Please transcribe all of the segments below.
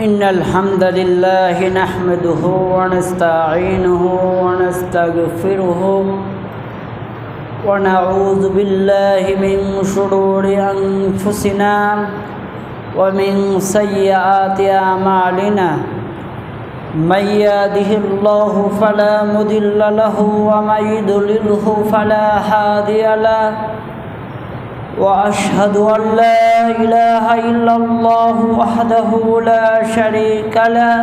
إن الحمد لله نحمده ونستعينه ونستغفره ونعوذ بالله من شرور أنفسنا ومن سيئات أعمالنا من يهده الله فلا مضل له ومن يضلله فلا هادي له وأشهد أن لا إله إلا الله وحده لا شريك له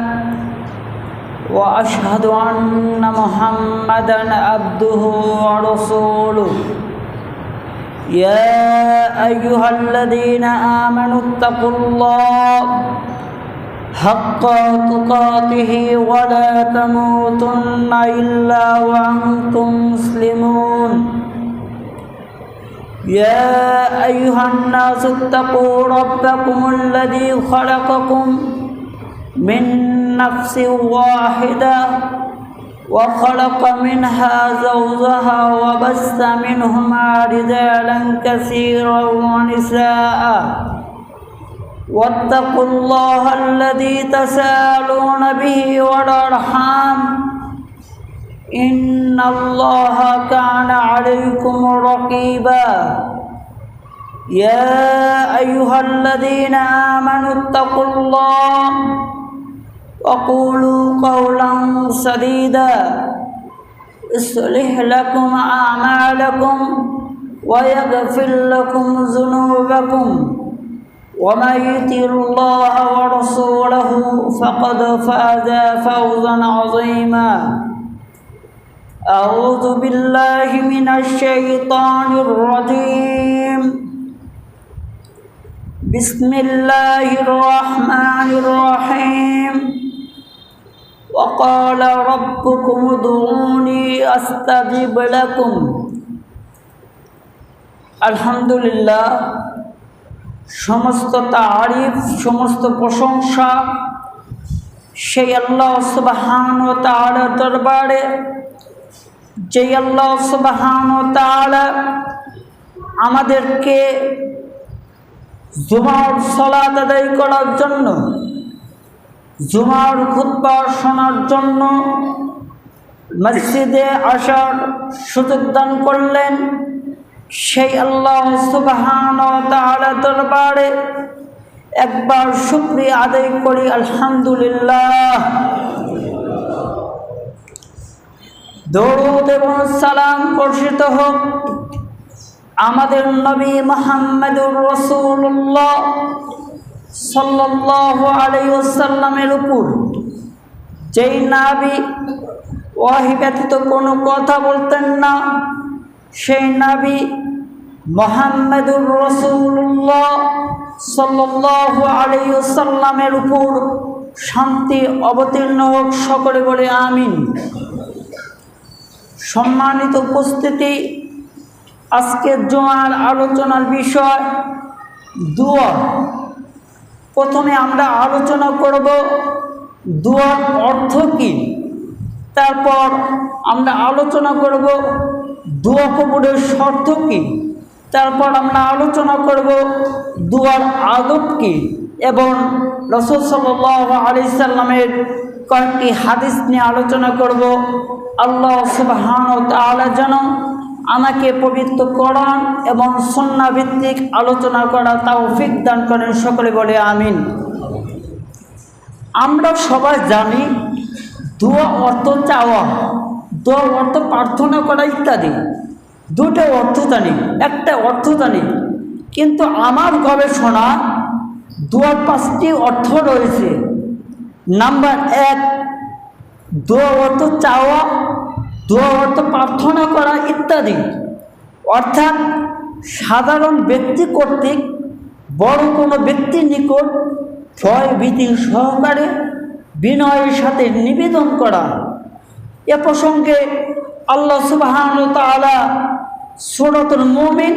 وأشهد أن محمدًا عبده ورسوله يا أيها الذين آمنوا اتقوا الله حق تقاته ولا تموتن إلا وأنتم مسلمون يا أيها الناس اتقوا ربكم الذي خلقكم من نفس واحدة وخلق منها زوجها وبث منهما رجالا كثيرا ونساء واتقوا الله الذي تساءلون به والأرحام إن الله كان عليكم رقيبا يا أيها الذين آمنوا اتقوا الله وقولوا قولا سديدا يصلح لكم أعمالكم ويغفر لكم ذنوبكم ومن يطع الله ورسوله فقد فاز فوزا عظيما أعوذ بالله من الشيطان الرجيم بسم الله الرحمن الرحيم وقال ربكم ادعوني أستجب لكم الحمد لله সমস্ত তারিফ সমস্ত প্রশংসা সেই আল্লাহ সুবহানাহু ওয়া তাআলার দরবারে যে আল্লাহ সুবহানাহু ওয়া তাআলা আমাদেরকে জুমার সালাত আদায় করার জন্য জুমার খুতবা শোনার জন্য মসজিদে আসার সুযোগ দান করলেন সেই আল্লাহ সুবহানাহু ওয়া তাআলার দরবারে একবার শুকরিয়া আদায় করি আলহামদুলিল্লাহ। দরুদ এবং সালাম বর্ষিত হোক আমাদের নবী মুহাম্মদুর রাসূলুল্লাহ সাল্লাল্লাহু আলাইহি ওয়াসাল্লামের উপর, যেই নবী ওহী ব্যতীত কোনো কথা বলতেন না, সেই নবী মুহাম্মদুর রাসূলুল্লাহ সাল্লাল্লাহু আলাইহি ওয়াসাল্লামের উপর শান্তি অবতীর্ণ হোক, সকলে বলে আমিন। সম্মানিত উপস্থিতি, আজকের জুমার আলোচনার বিষয় দোয়া। প্রথমে আমরা আলোচনা করব দোয়ার অর্থ কী, তারপর আমরা আলোচনা করব দোয়া কবুলের শর্ত কী, তারপর আমরা আলোচনা করব দোয়ার আদব কী এবং রাসূল সাল্লাল্লাহু আলাইহি সাল্লামের কয়েকটি হাদিস নিয়ে আলোচনা করব। আল্লাহ সুবহানাহু ওয়া তাআলা যেন আমাকে পবিত্র কোরআন এবং সুন্নাহ ভিত্তিক আলোচনা করা তৌফিক দান করেন, সকলে বলে আমিন। আমরা সবাই জানি দোয়া অর্থ চাওয়া, দোয়া অর্থ প্রার্থনা করা ইত্যাদি। দুটো অর্থ জানি, একটা অর্থ জানি, কিন্তু আমার গবেষণা দোয়ার 5টি অর্থ রয়েছে। নাম্বার 1, দোয়া অর্থ চাওয়া, দোয়া অর্থ প্রার্থনা করা ইত্যাদি। অর্থাৎ সাধারণ ব্যক্তি কর্তৃক বড় কোনো ব্যক্তির নিকট ভয় ভীতি সহকারে বিনয়ের সাথে নিবেদন করা। এ প্রসঙ্গে আল্লাহ সুবহানাহু ওয়া তাআলা সূরাতুল মুমিন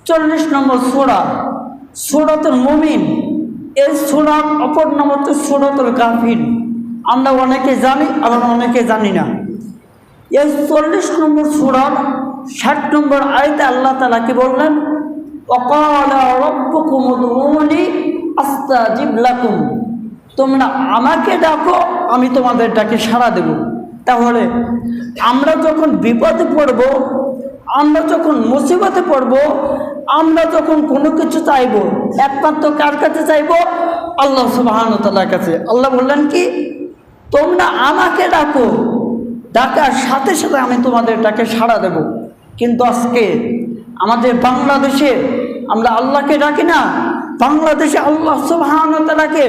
40 নম্বর সূরাতুল মুমিন, এই সূরার অপর নাম হচ্ছে সূরাতুল কাফির। আমরা অনেকে জানি, আবার অনেকে জানি না। এই 40 নম্বর সূরার 60 নম্বর আয়াতে আল্লাহ তাআলা কি বললেন, وقال ربكم ادعوني أستجب لكم তোমরা আমাকে ডাকো, আমি তোমাদের ডাকে সাড়া দেব। তাহলে আমরা যখন বিপদে পড়ব, আমরা যখন মুসিবতে পড়ব, আমরা যখন কোনো কিছু চাইব, একমাত্র কার কাছে চাইব? আল্লাহ সুবহানাহু ওয়া তাআলার কাছে। আল্লাহ বললেন কি, তোমরা আমাকে ডাকো, ডাকার সাথে সাথে আমি তোমাদের ডাকে সাড়া দেব। কিন্তু আজকে আমাদের বাংলাদেশে আমরা আল্লাহকে ডাকি না, বাংলাদেশে আল্লাহ সুবহানাহু ওয়া তাআলাকে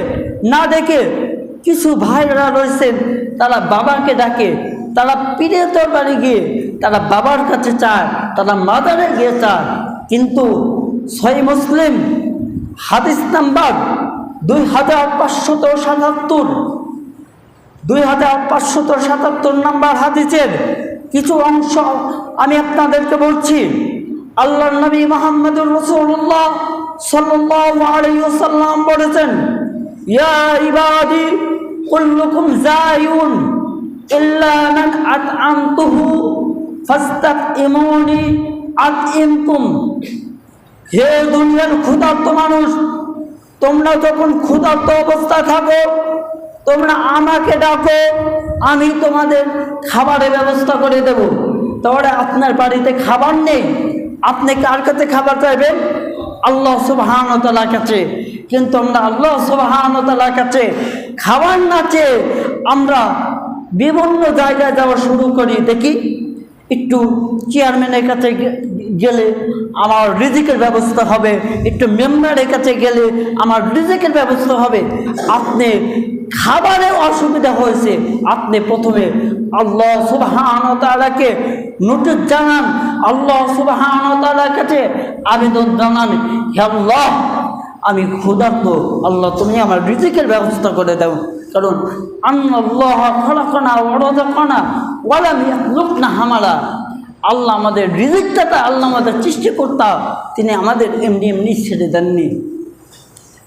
না ডেকে কিছু ভাইরা রয়েছেন, তারা বাবাকে ডাকে, তারা পীরের দরবারে গিয়ে তারা বাবার কাছে চায়, তারা মাজারে গিয়ে চায়। কিন্তু সহিহ মুসলিম হাদিস নাম্বার 2577 নাম্বার হাদিসের কিছু অংশ আমি আপনাদেরকে বলছি। আল্লাহর নবী মুহাম্মদুর রাসূলুল্লাহ সাল্লাল্লাহু আলাইহি ওয়াসাল্লাম বলেছেন, ইয়া ইবাদি কুল্লুকুম জায়ুন ইল্লা মান আত'আমতুহু ফাস্তাকইমুনি আত'ইমকুম। হে দুনিয়ার ক্ষুধার্ত মানুষ, তোমরা যখন ক্ষুধার্ত অবস্থায় থাকো, তোমরা আমাকে ডাকো, আমি তোমাদের খাবারের ব্যবস্থা করে দেব। তাহলে আপনার বাড়িতে খাবার নেই, আপনি কার কাছে খাবার চাইবেন? আল্লাহ সুবহানাহু ওয়া তাআলার কাছে। কিন্তু আমরা আল্লাহ সুবহানাহু ওয়া তাআলার কাছে খাবার না চেয়ে আমরা বিভিন্ন জায়গায় যাওয়া শুরু করি। দেখি একটু চেয়ারম্যানের কাছে গেলে আমার রিজিকের ব্যবস্থা হবে, একটু মেম্বারের কাছে গেলে আমার রিজিকের ব্যবস্থা হবে। আপনি খাবারে অসুবিধা হয়েছে, আপনি প্রথমে আল্লাহ সুবহানাহু ওয়া তাআলাকে নোটিশ জানান, আল্লাহ সুবহানাহু ওয়া তাআলার কাছে আবেদন জানান, হে আল্লাহ আমি ক্ষুধার্ত, আল্লাহ তুমি আমার রিজিকের ব্যবস্থা করে দাও। কারণ আল্লাহ খালাকানা ওয়া রাযাকানা ওয়া লাম ইয়াখলুকনা হামালা। আল্লাহ আমাদের রিজিকটা, আল্লাহ আমাদের সৃষ্টিকর্তা, তিনি আমাদের এমনি এমনি ছেড়ে দেননি।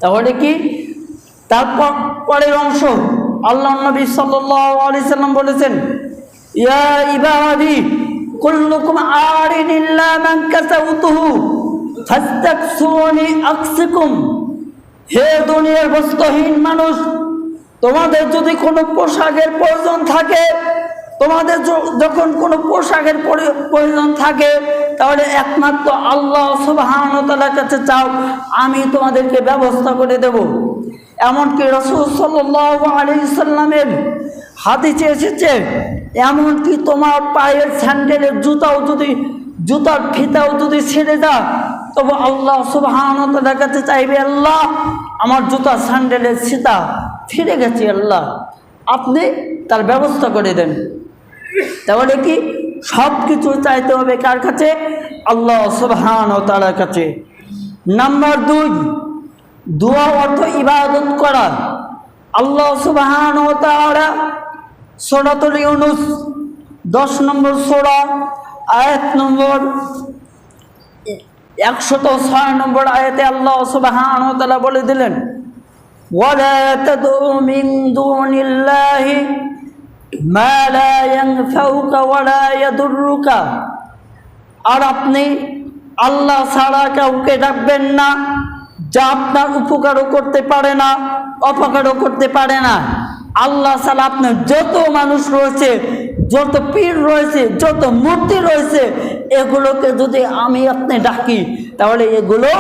তাহলে কি তারপর পরের অংশ আল্লাহ নবী সাল্লাল্লাহু আলাইহি সাল্লাম বলেছেন, ইয়া ইবাদি কুল্লুকুম আরিন ইল্লা মান কাসাউতুহু ফাস্তাকসুনি আকসিকুম। হে দুনিয়ার বস্তুহীন মানুষ, তোমাদের যদি কোনো পোশাকের প্রয়োজন থাকে, তোমাদের যখন কোনো পোশাকের প্রয়োজন থাকে, তাহলে একমাত্র আল্লাহ সুবহানাহু ওয়া তাআলার কাছে চাও, আমি তোমাদেরকে ব্যবস্থা করে দেব। এমনকি রাসূল সাল্লাল্লাহু আলাইহি সাল্লামের হাদিসে এসেছে, এমনকি তোমার পায়ের স্যান্ডেলের জুতার ফিতাও যদি ছেড়ে দাও, তবে আল্লাহ সুবহানাহু ওয়া তাআলার কাছে চাইবে, আল্লাহ আমার জুতা স্যান্ডেলের ফিতা ছিঁড়ে গেছে, আল্লাহ আপনি তার ব্যবস্থা করে দেন। তাহলে কি সব কিছু চাইতে হবে কার কাছে? আল্লাহ সুবহানাহু ওয়া তাআলার কাছে। নাম্বার 2, দোয়া অর্থ ইবাদত করা। আল্লাহ সুবহানাহু ওয়া তাআলা সূরাতুল ইউনূস 10 নম্বর সূরা আয়াত নম্বর 106 নম্বর আয়াতে আল্লাহ সুবহানাহু ওয়া তাআলা বলে দিলেন, ওয়ালা তাদউ মিন দুনিল্লাহি মা লা ইয়ানফাউকা ওয়ালা ইয়াদুররুকা। আর আপনি আল্লাহ ছাড়া কাউকে ডাকবেন না যা আপনার উপকারও করতে পারে না, অপকারও করতে পারে না। আল্লাহ ছাড়া আপনার যত মানুষ রয়েছে, যত পীর রয়েছে, যত মূর্তি রয়েছে, এগুলোকে যদি আমি আপনি ডাকি, তাহলে এগুলো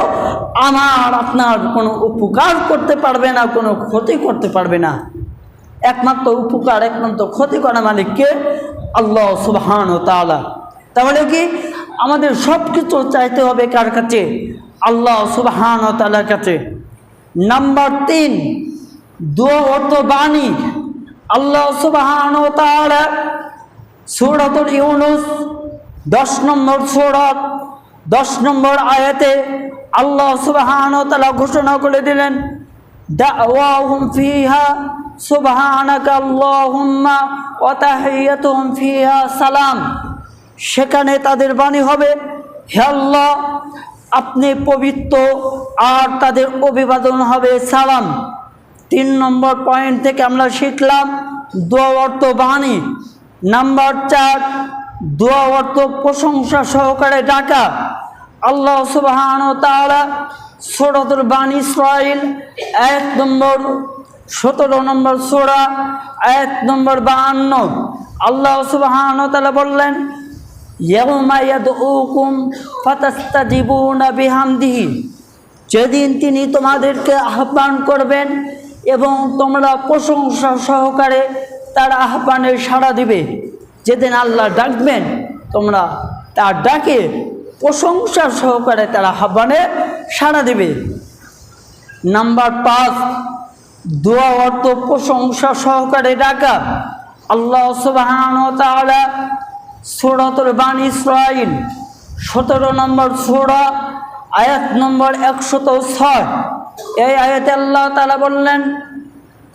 আমার আপনার কোনো উপকার করতে পারবে না, কোনো ক্ষতি করতে পারবে না। একমাত্র উপকার, একমাত্র ক্ষতি করা মালিককে? আল্লাহ সুবহানাহু ওয়া তাআলা। তাহলে কি আমাদের সব কিছু চাইতে হবে কার কাছে? আল্লাহ সুবহানাহু ওয়া তাআলার কাছে। নাম্বার 3, দোয়া অর্থ বাণী। আল্লাহ সুবহানাহু ওয়া তাআলা সূরাতুল ইউনূস 10 নম্বর সূরা 10 নম্বর আয়াতে আল্লাহ সুবহানাহু ওয়া তাআলা ঘোষণা করে দিলেন, দাওয়াহুম ফিহা সুবহানাকা আল্লাহুম্মা ওয়া তাহিয়াতুহুম ফিহা সালাম। সেখানে তাদের বাণী হবে, হে আল্লাহ আপনি পবিত্র, আর তাদের অভিবাদন হবে সালাম। 3 নম্বর পয়েন্ট থেকে আমরা শিখলাম দোয়া অর্থ বাণী। নাম্বার 4, দোয়া অর্থ প্রশংসা সহকারে ডাকা। আল্লাহ সুবহানাহু ওয়া তাআলা সূরাতুল বানী ইসরাঈল 1 নম্বর 17 নম্বর সূরা আয়াত নম্বর 52 আল্লাহ সুবহানাহু ওয়া তাআলা বললেন, ইয়াউমা ইয়াদউকুম ফাতাস্তাজিবুনা বিহামদিহি, যেদিন তিনি তোমাদেরকে আহ্বান করবেন এবং তোমরা প্রশংসা সহকারে তার আহ্বানে সাড়া দিবে। যেদিন আল্লাহ ডাকবেন তোমরা তার ডাকে প্রশংসা সহকারে তার আহ্বানে সাড়া দিবে। নাম্বার 5, দোয়া অর্থ প্রশংসা সহকারে ডাকা। আল্লাহ সুবহানাহু ওয়া তাআলা সূরাতুল বানী ইসরাঈল 17 নম্বর সূরা আয়াত নম্বর 106, এই আয়াতে আল্লাহ তাআলা বললেন,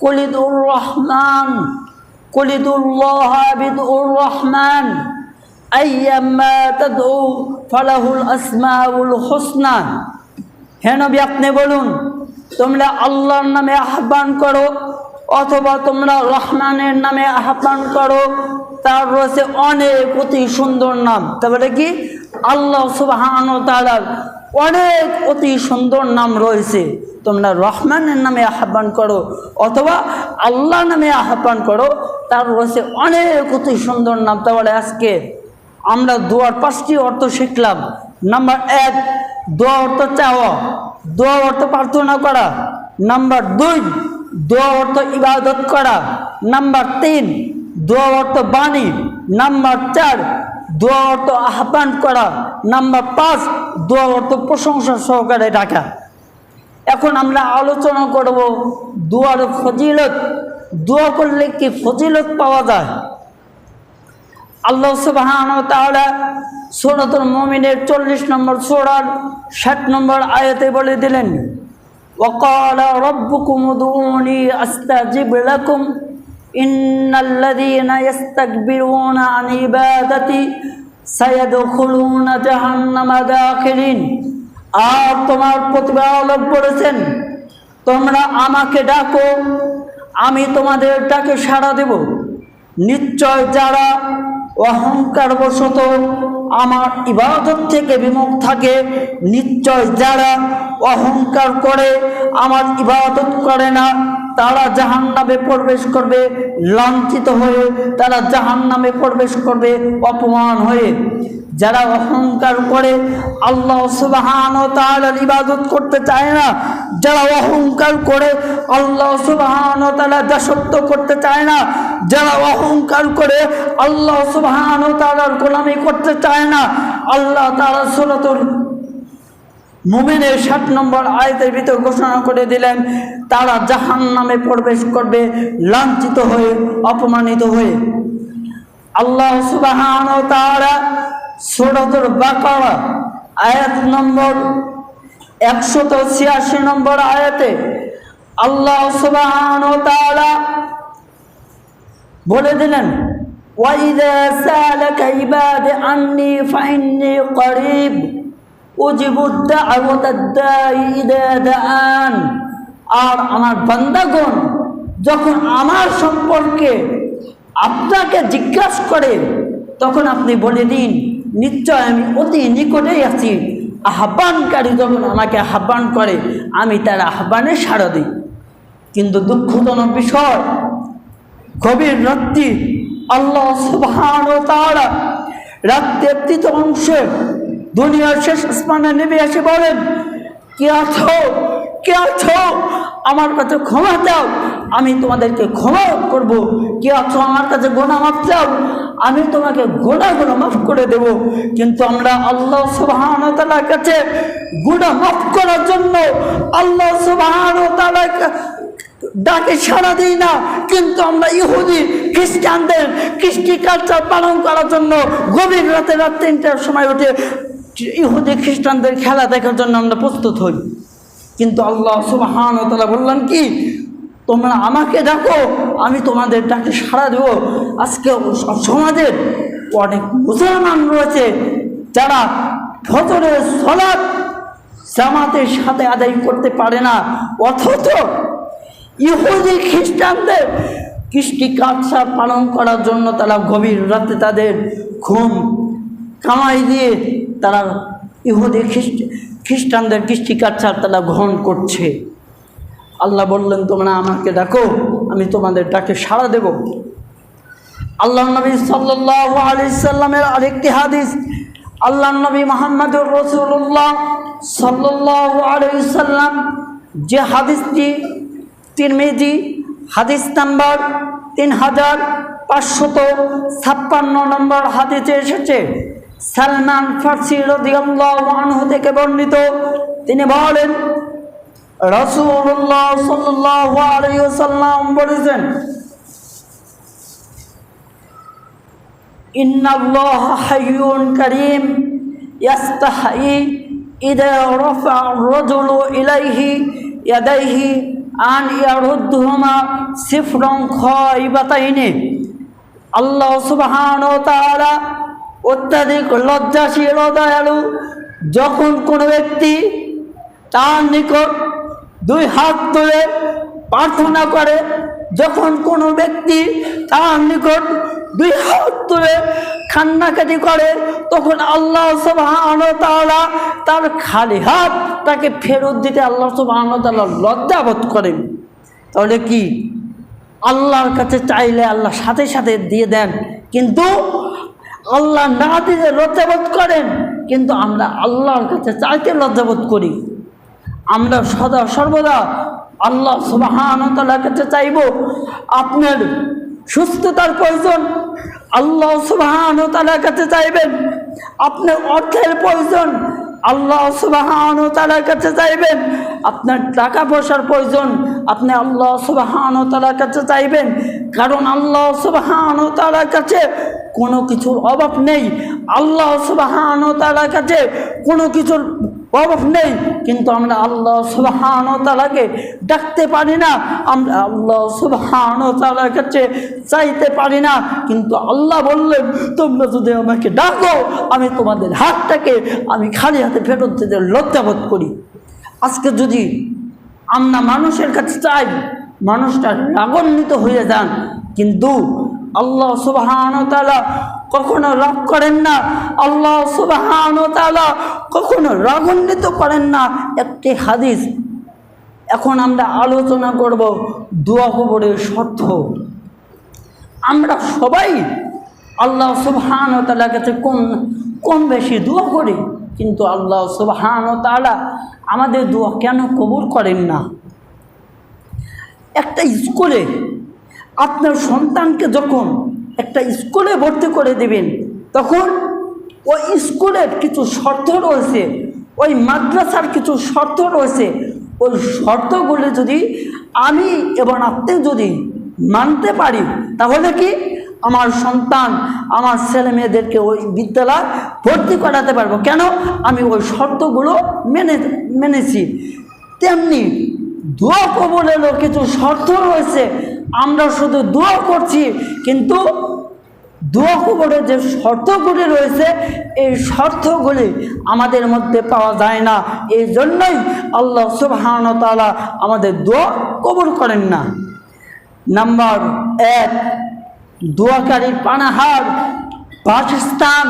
কুলিদুর রহমান কুলিদুল্লাহ বিদুর রহমান আইয়াম্মা তাদউ ফালাহুল আসমাউল হুসনা। হে নবী, আপনি বলুন তোমরা আল্লাহর নামে আহ্বান করো অথবা তোমরা রহমানের নামে আহ্বান করো, তার রয়েছে অনেক অতি সুন্দর নাম। তারপরে কি আল্লাহ সুবহানাহু ওয়া তাআলার অনেক অতি সুন্দর নাম রয়েছে। তোমরা রহমানের নামে আহ্বান করো অথবা আল্লাহর নামে আহ্বান করো, তার রয়েছে অনেক অতি সুন্দর নাম। তাহলে আজকে আমরা দোয়ার 5টি অর্থ শিখলাম। নাম্বার 1, দোয়া অর্থ চাওয়া, দোয়া অর্থ প্রার্থনা করা। নাম্বার 2, দোয়া অর্থ ইবাদত করা। নাম্বার 3, দোয়া অর্থ বাণী। নাম্বার 4, দোয়া অর্থ আহ্বান করা। নাম্বার 5, দোয়া অর্থ প্রশংসা সহকারে ডাকা। এখন আমরা আলোচনা করব দোয়ার ফজিলত। দোয়া করলে কি ফজিলত পাওয়া যায়? আল্লাহ সুবহানাহু ওয়া তাআলা সূরাতুল মুমিনের 40 নম্বর সূরার 60 নম্বর আয়াতে বলে দিলেন, ওয়াকালা রাব্বুকুম উদউনি আস্তাজিব লাকুম ইন্নাল্লাযীনা ইস্তাকবিরুনা আন ইবাদাতি সায়াদখুলুনা জাহান্নামা দাখিলিন। আর তোমার প্রতিপালক বলেছেন, তোমরা আমাকে ডাকো, আমি তোমাদের ডাকে সাড়া দেব। নিশ্চয় যারা অহংকার বশত আমার ইবাদত থেকে বিমুখ থাকে, নিশ্চয় যারা অহংকার করে আমার ইবাদত করে না, তারা জাহান্নামে প্রবেশ করবে লাঞ্ছিত হয়ে, তারা জাহান্নামে প্রবেশ করবে অপমান হয়ে। যারা অহংকার করে আল্লাহ সুবহানাহু ওয়া তাআলার ইবাদত করতে চায় না, যারা অহংকার করে আল্লাহ সুবহানাহু ওয়া তাআলার দাসত্ব করতে চায় না, যারা অহংকার করে আল্লাহ সুবহানাহু ওয়া তাআলার গোলামি করতে চায় না, আল্লাহ তাআলা সূরাতুল মুমিনের 60 নম্বর আয়াতের ভিতর ঘোষণা করে দিলেন, তারা জাহান্নামে প্রবেশ করবে লাঞ্ছিত হয়ে, অপমানিত হয়ে। আল্লাহ সুবহানাহু ওয়া তাআলা সূরাতুল বাকারা আয়াত নম্বর 186 নম্বর আয়াতে আল্লাহ সুবহানাহু ওয়া তাআলা বলে দিলেন, ওয়াইযা সালাকা ইবাদি আন্নী ফাইন্নী করিব উজিবুদ দাওয়াতাদ দাঈ ইযা দাআন। আর আমার বান্দাগণ যখন আমার সম্পর্কে আপনাকে জিজ্ঞাসা করে তখন আপনি বলে দিন, নিশ্চয় আমি অতি নিকটেই আছি। আহ্বানকারী যখন আমাকে আহ্বান করে আমি তার আহ্বানে সাড়া দিই। কিন্তু দুঃখজনক বিষয়, গভীর রাত্রি আল্লাহ সুবহানাহু ওয়া তাআলা রাতের তৃতীয় অংশে দুনিয়ার শেষ আসমানে নেমে এসে বলেন, কে আছো, কে আছো, আমার কাছে ক্ষমা চাও, আমি তোমাদেরকে ক্ষমা করব। কে আছো, আমার কাছে গুনাহ মাফ চাও, আমি তোমাকে গুনাহগুলো মাফ করে দেব। কিন্তু আমরা আল্লাহ সুবহানাহু ওয়া তাআলার কাছে গুনাহ মাফ করার জন্য আল্লাহ সুবহানাহু ওয়া তাআলা ডাকে সাড়া দিই না, কিন্তু আমরা ইহুদি খ্রিস্টানদের কৃষ্টি কালচার পালন করার জন্য গভীর রাতে রাত 3টার সময় উঠে ইহুদি খ্রিস্টানদের খেলা দেখার জন্য আমরা প্রস্তুত হই। কিন্তু আল্লাহ সুবহানাহু ওয়া তাআলা বললেন কি, তোমরা আমাকে ডাকো, আমি তোমাদের ডাকে সাড়া দেব। আজকে সমাজের অনেক মুসলমান রয়েছে যারা ফজরের সালাত জামাতের সাথে আদায় করতে পারে না, অথচ ইহুদি খ্রিস্টানদের কৃষ্টি কালচার পালন করার জন্য তারা গভীর রাতে তাদের ঘুম কামাই দিয়ে তারা ইহুদি খ্রিস্টানদের কৃষ্টি কালচার তারা গ্রহণ করছে। আল্লাহ বললেন, তোমরা আমাকে ডাকো, আমি তোমাদের ডাকে সাড়া দেব। আল্লাহ নবী সাল্লাল্লাহু আলাইহি সাল্লামের আরেকটি হাদিস, আল্লাহ নবী মুহাম্মদুর রাসূলুল্লাহ সাল্লাল্লাহু আলাইহি সাল্লাম যে হাদিসটি তিরমিজি হাদিস নাম্বার 3556 নম্বর হাদিসে এসেছে, সালমান ফারসি রাদিয়াল্লাহু আনহু থেকে বর্ণিত। তিনি বলেন, রাসূলুল্লাহ সাল্লাল্লাহু আলাইহি ওয়াসাল্লাম বলেছেন, ইন্নাল্লাহা হাইয়ুন কারীম ইয়াস্তাহি ইযা রাফা আর-রাজুলু ইলাইহি ইয়াদাইহি আন ইয়ারুদ্দুহুমা সিফরান খাইবাতাইনি। আল্লাহ সুবহানাহু ওয়া তাআলা অত্যাধিক লজ্জাশীল ও দয়ালু। যখন কোনো ব্যক্তি তার নিকট দুই হাত তুলে প্রার্থনা করে, যখন কোনো ব্যক্তি তার নিকট দুই হাত তুলে কান্নাকাটি করে, তখন আল্লাহ সুবহানাহু ওয়া তাআলা তার খালি হাত তাকে ফেরত দিতে আল্লাহ সুবহানাহু ওয়া তাআলা লজ্জা বোধ করেন। তাহলে কি আল্লাহর কাছে চাইলে আল্লাহ সাথে সাথে দিয়ে দেন, কিন্তু আল্লাহ না দিলে লজ্জাবোধ করেন। কিন্তু আমরা আল্লাহর কাছে চাইতে লজ্জাবোধ করি। আমরা সদা সর্বদা আল্লাহ সুবহানাহু ওয়া তাআলার কাছে চাইব। আপনার সুস্থতার প্রয়োজন, আল্লাহ সুবহানাহু ওয়া তাআলার কাছে চাইবেন। আপনার অর্থের প্রয়োজন, আল্লাহ সুবহানাহু ওয়া তাআলার কাছে চাইবেন। আপনার টাকা পয়সার প্রয়োজন, আপনি আল্লাহ সুবহানাহু ওয়া তাআলার কাছে চাইবেন। কারণ আল্লাহ সুবহানাহু ওয়া তাআলার কাছে কোনো কিছুর অভাব নেই। আল্লাহ সুবহানাহু ওয়া তাআলার কাছে কোনো কিছুর অভাব নেই, কিন্তু আমরা আল্লাহ সুবহানাহু ওয়া তাআলাকে ডাকতে পারি না, আমরা আল্লাহ সুবহানাহু ওয়া তাআলার কাছে চাইতে পারি না। কিন্তু আল্লাহ বললেন, তোমরা যদি আমাকে ডাকো, আমি তোমাদের হাতটাকে আমি খালি হাতে ফেরত দিতে লজ্জাবোধ করি। আজকে যদি আমরা মানুষের কাছে চাই, মানুষটা রাগান্বিত হয়ে যান, কিন্তু আল্লাহ সুবহানাহু ওয়া তাআলা কখনো রাগ করেন না, আল্লাহ সুবহানাহু ওয়া তাআলা কখনো রাগান্বিত করেন না। একটি হাদিস এখন আমরা আলোচনা করব, দোয়া কবুলের শর্ত। আমরা সবাই আল্লাহ সুবহানাহু ওয়া তাআলার কাছে কম বেশি দোয়া করি, কিন্তু আল্লাহ সুবহানাহু ওয়া তাআলা আমাদের দোয়া কেন কবুল করেন না? একটা স্কুলে আপনার সন্তানকে যখন একটা স্কুলে ভর্তি করে দেবেন, তখন ওই স্কুলের কিছু শর্ত রয়েছে, ওই মাদ্রাসার কিছু শর্ত রয়েছে। ওই শর্তগুলি যদি আমি এবং আপনি যদি মানতে পারি, তাহলে কি আমার সন্তান, আমার ছেলে মেয়েদেরকে ওই বিদ্যালয় ভর্তি করাতে পারবো। কেন? আমি ওই শর্তগুলো মেনেছি। তেমনি দোয়া কবুলেরও কিছু শর্ত রয়েছে। আমরা শুধু দোয়া করছি, কিন্তু দোয়া কবুলের যে শর্তগুলি রয়েছে, এই শর্তগুলি আমাদের মধ্যে পাওয়া যায় না। এই জন্যই আল্লাহ সুবহানাহু ওয়া তাআলা আমাদের দোয়া কবুল করেন না। নাম্বার 1, দোয়াকারীর পানাহার, বাসস্থান,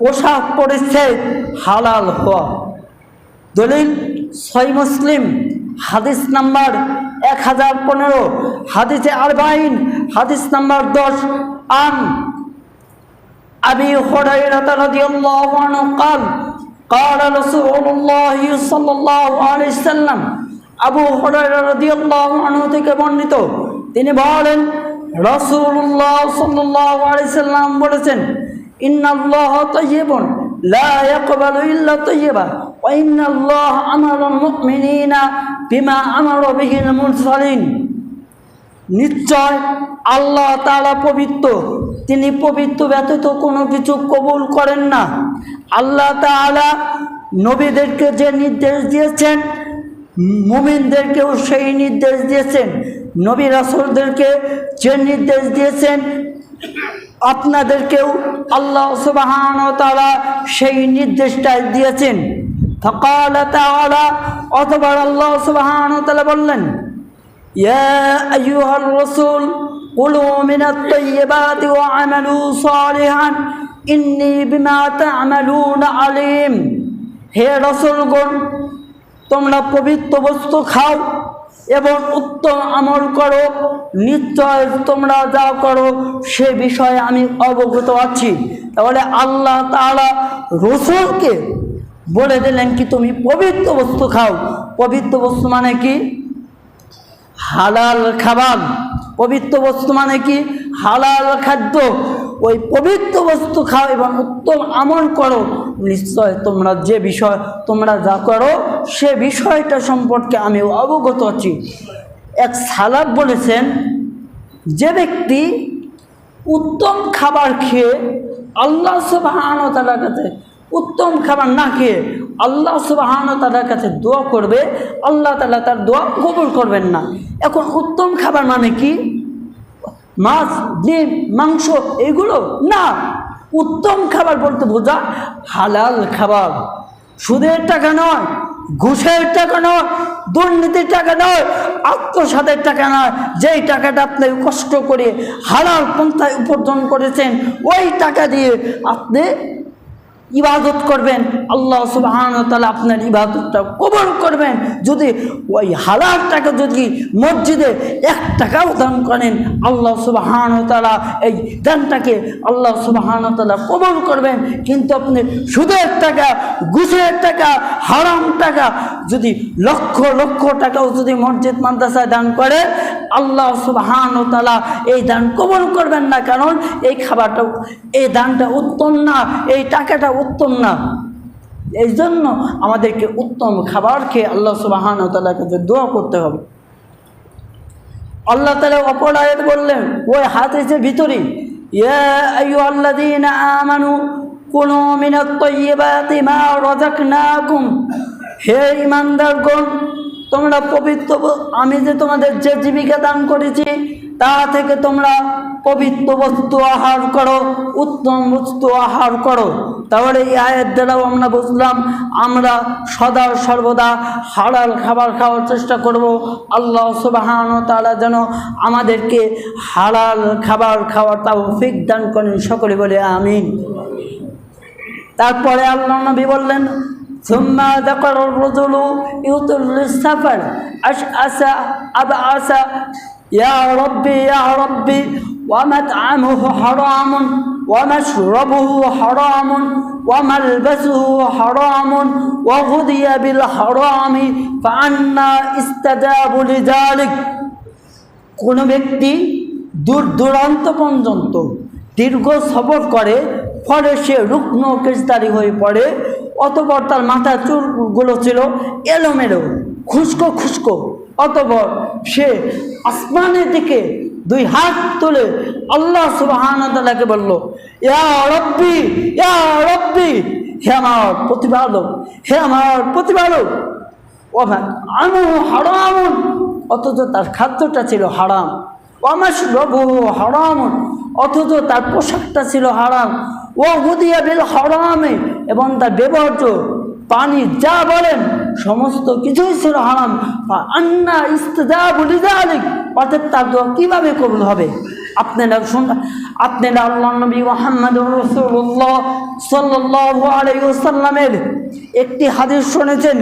পোশাক পরিচ্ছদ হালাল হওয়া। দলিল সহিহ মুসলিম হাদিস নাম্বার 1015, হাদিসে আরবাইন হাদিস নাম্বার 10, আন আবি হুরায়রা রাদিয়াল্লাহু আনহু قال قال رسول الله صلى الله عليه وسلم। আবু হুরায়রা রাদিয়াল্লাহু আনহু থেকে বর্ণিত, তিনি বলেন, রাসূলুল্লাহ সাল্লাল্লাহু আলাইহি ওয়াসাল্লাম বলেছেন, ইন্নাল্লাহা তাইয়্যিবুন লা ইয়াকবালু ইল্লা তাইয়্যিবা ওয়া ইন্নাল্লাহা আমারাল মুমিনিনা বিমা আমারা বিহিল মুরসালিন। নিশ্চয় আল্লাহ তাআলা পবিত্র, তিনি পবিত্র ব্যতীত কোনো কিছু কবুল করেন না। আল্লাহ তাআলা নবীদেরকে যে নির্দেশ দিয়েছেন, মুমিনদেরকেও সেই নির্দেশ দিয়েছেন। নবী রাসূলদেরকে যে নির্দেশ দিয়েছেন, আপনাদেরকেও আল্লাহ সুবহানাহু ওয়া তাআলা সেই নির্দেশটাই দিয়েছেন। ফাকালা তাআলা, অথবা আল্লাহ সুবহানাহু ওয়া তাআলা বললেন, ইয়া আইয়ুহার রাসূল কুলু মিনাত তাইয়্যিবাতি ওয়া আমালু সালিহান ইন্নী বিমা তা'মালুনা আলিম। হে রাসূলগণ, তোমরা পবিত্র বস্তু খাও এবং উত্তম আমল করো, নিশ্চয় তোমরা যা করো সে বিষয়ে আমি অবগত আছি। তাহলে আল্লাহ তাআলা রাসূলকে বলে দিলেন কি তুমি পবিত্র বস্তু খাও। পবিত্র বস্তু মানে কি? হালাল খাবার। পবিত্র বস্তু মানে কি? হালাল খাদ্য। ওই পবিত্র বস্তু খাও এবং উত্তম আমল করো, নিশ্চয় তোমরা যে বিষয় তোমরা যা করো সে বিষয়টা সম্পর্কে আমি অবগত আছি। এক সালাফ বলেছেন, যে ব্যক্তি উত্তম খাবার খেয়ে আল্লাহ সুবহানাহু ওয়া তাআলার কাছে, উত্তম খাবার না খেয়ে আল্লাহ সুবহানাহু ওয়া তাআলার কাছে দোয়া করবে, আল্লাহ তাআলা তার দোয়া কবুল করবেন না। এখন উত্তম খাবার মানে কি? মাছ, ডিম, মাংস এগুলো না। উত্তম খাবার বলতে বোঝা হালাল খাবার। সুদের টাকা নয়, ঘুষের টাকা নয়, দুর্নীতির টাকা নয়, আত্মসাতের টাকা নয়। যেই টাকাটা আপনি কষ্ট করে হালাল পন্থায় উপার্জন করেছেন, ওই টাকা দিয়ে আপনি ইবাদত করবেন, আল্লাহ সুবহানাহু ওয়া তাআলা আপনার ইবাদতটা কবুল করবেন। যদি ওই হালাল টাকা যদি মসজিদে 1 টাকাও দান করেন, আল্লাহ সুবহানাহু ওয়া তাআলা এই দানটাকে আল্লাহ সুবহানাহু ওয়া তাআলা কবুল করবেন। কিন্তু আপনি সুদের টাকা, ঘুষের টাকা, হারাম টাকা যদি লক্ষ লক্ষ টাকাও যদি মসজিদ মাদ্রাসায় দান করেন, আল্লাহ সুবহানাহু ওয়া তাআলা এই দান কবুল করবেন না। কারণ এই খাবারটা, এই দানটা উত্তম না, এই টাকাটা উত্তম না। এই জন্য আমাদেরকে উত্তম খাবার খেয়ে আল্লাহ সুবহানাহু ওয়া তাআলার কাছে দোয়া করতে হবে। আল্লাহ তাআলা অপর আয়াতে বললেন ওই হাদিসের ভিতরে, ইয়া আইয়ুহাল্লাযীনা আমানু কুলু মিনাত তাইয়্যিবাতি মা রাযাকনাকুম, হে ঈমানদারগণ তোমরা পবিত্র, আমি যে তোমাদের যে জীবিকা দান করেছি তা থেকে তোমরা পবিত্র বস্তু আহার করো, উত্তম বস্তু আহার করো। তাহলে এই আয়াত দ্বারাও আমরা বুঝলাম আমরা সদা সর্বদা হালাল খাবার খাওয়ার চেষ্টা করব। আল্লাহ সুবহানাহু ওয়া তাআলা যেন আমাদেরকে হালাল খাবার খাওয়ার তৌফিক দান করেন, সকলে বলে আমিন। তারপরে আল্লাহ নবী বললেন, সুম্মা যাকারার রাজুলু ইউতুল্লিস সাফার আশআসা আবআসা ইয়া রাব্বি ওয়া মাত'আমুহু হারামুন ওয়া মাশরাবুহু হারামুন ওয়া মালবাসুহু হারামুন ওয়া গুদিয়া বিল হারামি ফাআন্না ইস্তাজাবু লিযালিক। কোন ব্যক্তি দূর দূরান্ত পর্যন্ত দীর্ঘ সফর করে, ফলে সে রুগ্ন কেশধারী হয়ে পড়ে, অতঃপর তার মাথার চুলগুলো ছিল এলোমেলো, খুস্কো খুস্কো। অতঃপর সে আসমানের দিকে 2 হাত তুলে আল্লাহ সুবহানাহু ওয়া তাআলাকে বলল, ইয়া রাব্বি, ইয়া রাব্বি, হে আমার প্রতিপালক, হে আমার প্রতিপালক। ওয়া মাত'আমুহু হারামুন, অথচ তার খাদ্যটা ছিল হারাম। ওয়া মাশরাবুহু হারামুন, অথচ তার পোশাকটা ছিল হারাম। ওয়া গুদিয়া বিল হারামি, এবং তার ব্যবহার্য পানি যা বলেন সমস্ত কিছুই ছিল হারাম। আন্না ইস্তাজাবু লিযালিক, অর্থাৎ তার দোয়া কীভাবে কবুল হবে? আপনারা আল্লাহ নবী মুহাম্মদুর রাসূলুল্লাহ সাল্লাল্লাহু আলাইহি ওয়াসাল্লামের একটি হাদিস শুনেছেন,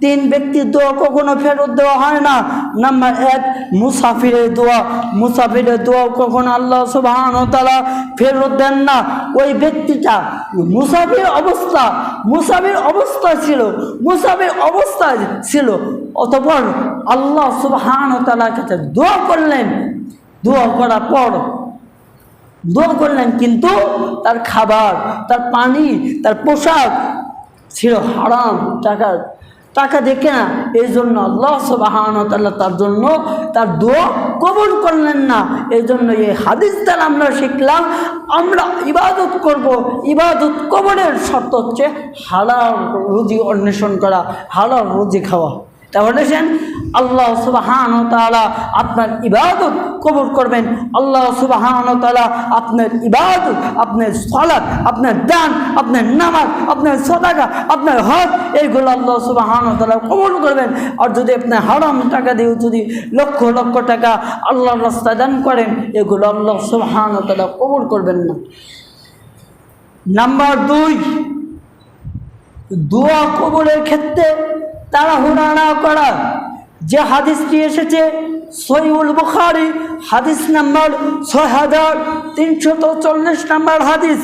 3 ব্যক্তির দোয়া কখনো ফেরত দেওয়া হয় না। নাম্বার 1, মুসাফিরের দোয়া। মুসাফিরের দোয়া কখনো আল্লাহ সুবহানাহু ওয়া তাআলা ফেরত দেন না। ওই ব্যক্তিটা মুসাফির অবস্থা ছিল, অতঃপর আল্লাহ সুবহানাহু ওয়া তাআলার কাছে দোয়া করলেন। দোয়া করার পর কিন্তু তার খাবার, তার পানি, তার পোশাক ছিল হারাম, টাকা দেখে না। এই জন্য আল্লাহ সুবহানাহু ওয়া তাআলা তার জন্য তার দোয়া কবুল করলেন না। এই জন্য এই হাদিস দ্বারা আমরা শিখলাম, আমরা ইবাদত করব, ইবাদত কবুলের শর্ত হচ্ছে হালাল রুজি অন্বেষণ করা, হালাল রুজি খাওয়া। তাহলে আল্লাহ সুবহানাহু ওয়া তাআলা আপনার ইবাদত কবুল করবেন। আল্লাহ সুবহানাহু ওয়া তাআলা আপনার ইবাদত, আপনার সালাত, আপনার দান, আপনার নামাজ, আপনার সাদাকা, আপনার হজ, এইগুলো আল্লাহ সুবহানাহু ওয়া তাআলা কবুল করবেন। আর যদি আপনি হারাম টাকা দিয়ে যদি লক্ষ লক্ষ টাকা আল্লাহর রাস্তায় দান করেন, এগুলো আল্লাহ সুবহানাহু ওয়া তাআলা কবুল করবেন না। নাম্বার 2, দোয়া কবুলের ক্ষেত্রে তাড়াহুড়া না করা। যে হাদিসটি এসেছে সহিহুল বুখারী হাদিস নাম্বার 6340 নম্বর হাদিস।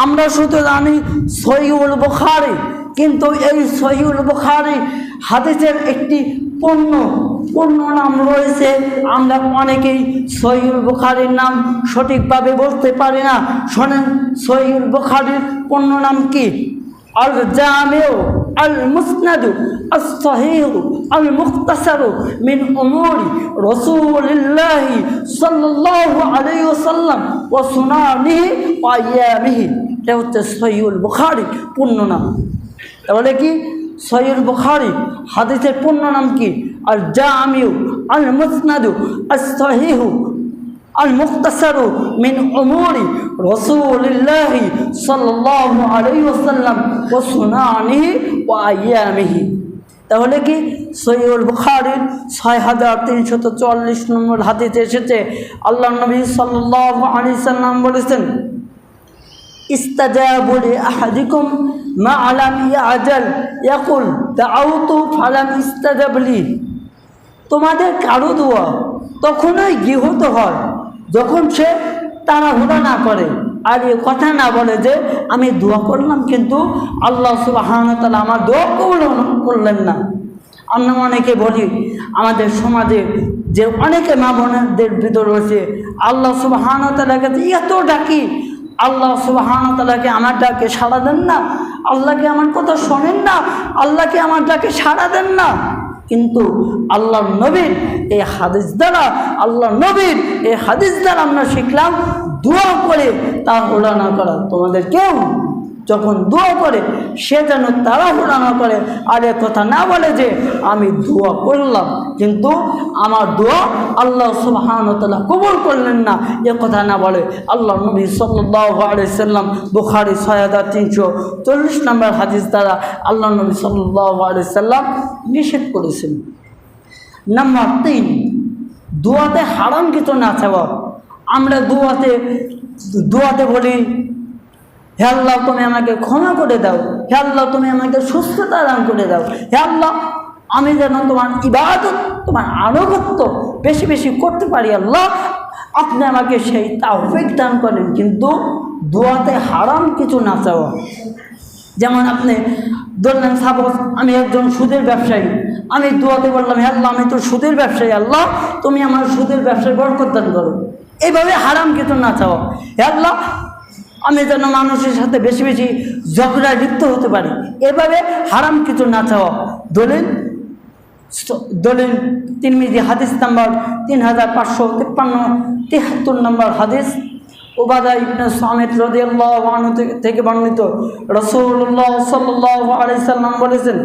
আমরা শুধু জানি সহিহুল বুখারী, কিন্তু এই সহিহুল বুখারী হাদিসের একটি পূর্ণ নাম রয়েছে। আমরা অনেকেই সহিহুল বুখারীর নাম সঠিকভাবে বলতে পারি না। শোনেন সহিহুল বুখারীর পূর্ণ নাম কি? আল জামিউ আল মুসনাদু as-sahih al-mukhtasar min umuri রাসূলিল্লাহি সাল্লাল্লাহু আলাইহি ওয়াসাল্লাম ওয়া সুনানিহি ওয়া আইয়ামিহি। এটা হচ্ছে সহিহুল বুখারীর পূর্ণ নাম। তাহলে কি সহিহুল বুখারী হাদিসের পূর্ণ নাম কি? আল জামিউ আল মুসনাদু as-sahih al-mukhtasar min umuri রাসূলিল্লাহি সাল্লাল্লাহু আলাইহি ওয়াসাল্লাম ওয়া সুনানিহি ওয়া আইয়ামিহি। তাহলে কি সহিহুল বুখারীর 6344 নম্বর হাদিসে এসেছে, আল্লাহ নবী সাল্লাল্লাহু আলাইহি সাল্লাম বলেছেন, ইস্তাজাবু লি আহাদিকুম মা আলাম ইয়াজাল ইয়াকুল দাআউতু ফালাম ইস্তাজাব লি। তোমাদের কারো দোয়া তখনই গৃহীত হয় যখন সে তাড়াহুড়া না করে আর এ কথা না বলে যে আমি দোয়া করলাম কিন্তু আল্লাহ সুবহানাহু ওয়া তাআলা আমার দোয়া কবুল করলেন না। আমরা অনেকে বলি, আমাদের সমাজে যে অনেকে মা বোনদের ভিতর রয়েছে, আল্লাহ সুবহানাহু ওয়া তাআলার কাছে এত ডাকি, আল্লাহ সুবহানাহু ওয়া তাআলাকে আমার ডাকে সাড়া দেন না, আল্লাহকে আমার কথা শোনেন না, আল্লাহকে আমার ডাকে সাড়া দেন না। কিন্তু আল্লাহ নবীর এই হাদিস দ্বারা আমরা শিখলাম দোয়া করে তাড়াহুড়া না করা। তোমাদের কেউ যখন দোয়া করে সে যেন তাড়াহুড়া না করে আর এ কথা না বলে যে আমি দোয়া করলাম কিন্তু আমার দোয়া আল্লাহ সুবহানাহু ওয়া তাআলা কবুল করলেন না, এ কথা না বলে। আল্লাহ নবী সাল্লাল্লাহু আলাইহি সাল্লাম বুখারী 6340 নম্বর হাদিস দ্বারা আল্লাহ নবী সাল্লাল্লাহু আলাইহি সাল্লাম নিষেধ করেছেন। নাম্বার 3, দোয়াতে হারাম কিছু না চাওয়া। আমরা দোয়াতে বলি, হে আল্লাহ তুমি আমাকে ক্ষমা করে দাও, হে আল্লাহ তুমি আমাকে সুস্থতা দান করে দাও, হে আল্লাহ আমি যেন তোমার ইবাদত তোমার আনুগত্য বেশি বেশি করতে পারি, আল্লাহ আপনি আমাকে সেই তাওফিক দান করেন। কিন্তু দোয়াতে হারাম কিছু না চাওয়া। যেমন আপনি ধরলেন, সাপোজ আমি একজন সুদের ব্যবসায়ী, আমি দোয়াতে বললাম হে আল্লাহ আমি তো সুদের ব্যবসায়ী, আল্লাহ তুমি আমার সুদের ব্যবসায় বরকত দান করো। এইভাবে হারাম কিছু না চাওয়া। হে আল্লাহ আমি যেন মানুষের সাথে বেশি বেশি ঝগড়ায় লিপ্ত হতে পারি, এভাবে হারাম কিছু না চাওয়া। দলিল তিরমিজি হাদিস নাম্বার 3553 নম্বর হাদিস। উবাদা ইবনে সামিত রাদিয়াল্লাহু আনহু থেকে বর্ণিত, রাসূলুল্লাহ সাল্লাল্লাহু আলাইহি সাল্লাম বলেছেন,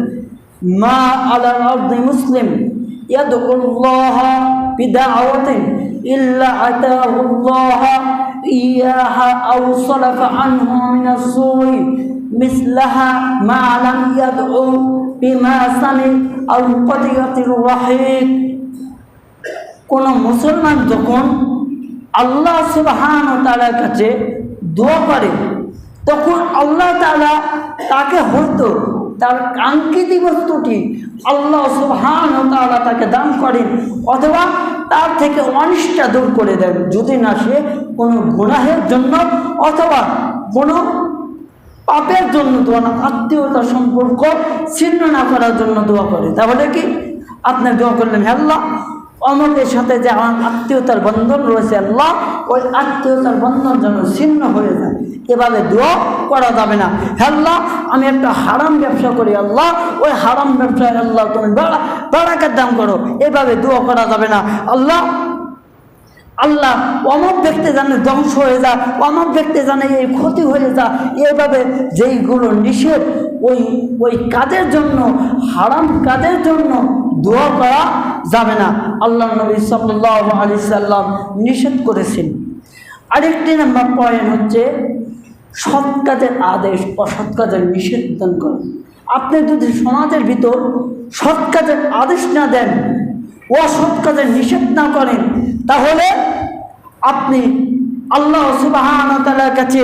মা আলাল আরদি মুসলিম ইয়াদউল্লাহ বিদাওয়াতিন ইল্লা আতাহুল্লাহ ইয়াহা আও সালাফা আনহু মিনাস সুই মিসলাহা মা লাম ইয়াদউ বিমা সামি আও কতিয়াতির রাহিক। কোন মুসলমান যখন আল্লাহ সুবহানাহু ওয়া তাআলার কাছে দোয়া করে তখন আল্লাহ তাআলা তাকে হয়তো তার কাঙ্ক্ষিত বস্তুটি আল্লাহ সুবহানাহু ওয়া তাআলা তাকে দান করেন অথবা তার থেকে অনিষ্টা দূর করে দেন, যদি না সে কোনো গুনাহের জন্য অথবা কোনো পাপের জন্য দোয়া না, আত্মীয়তার সম্পর্ক ছিন্ন না করার জন্য দোয়া করে। তাহলে কি আপনি দোয়া করলেন হে আল্লাহ অমকের সাথে যে আমার আত্মীয়তার বন্ধন রয়েছে, আল্লাহ ওই আত্মীয়তার বন্ধন যেন ছিন্ন হয়ে যায়, এভাবে দোয়া করা যাবে না। হে আল্লাহ আমি একটা হারাম ব্যবসা করি, আল্লাহ ওই হারাম ব্যবসায় আল্লাহ তুমি বারাকাত দান করো, এভাবে দোয়া করা যাবে না। আল্লাহ অমক ব্যক্তি জানে ধ্বংস হয়ে যা, অমক ব্যক্তি জানে এই ক্ষতি হয়ে যা, এইভাবে যেইগুলো নিষেধ ওই কাজের জন্য, হারাম কাজের জন্য দোয়া করা যাবে না। আল্লাহ নবী সাল্লাল্লাহু আলাইহি সাল্লাম নিষেধ করেছেন। আরেকটি নাম্বার পয়েন্ট হচ্ছে সৎ কাজের আদেশ, অসৎ কাজের নিষেধ দান করা। আপনি যদি সমাজের ভিতর সৎ কাজের আদেশ না দেন, অসৎ কাজের নিষেধ না করেন, তাহলে আপনি আল্লাহ সুবহানাহু ওয়া তাআলার কাছে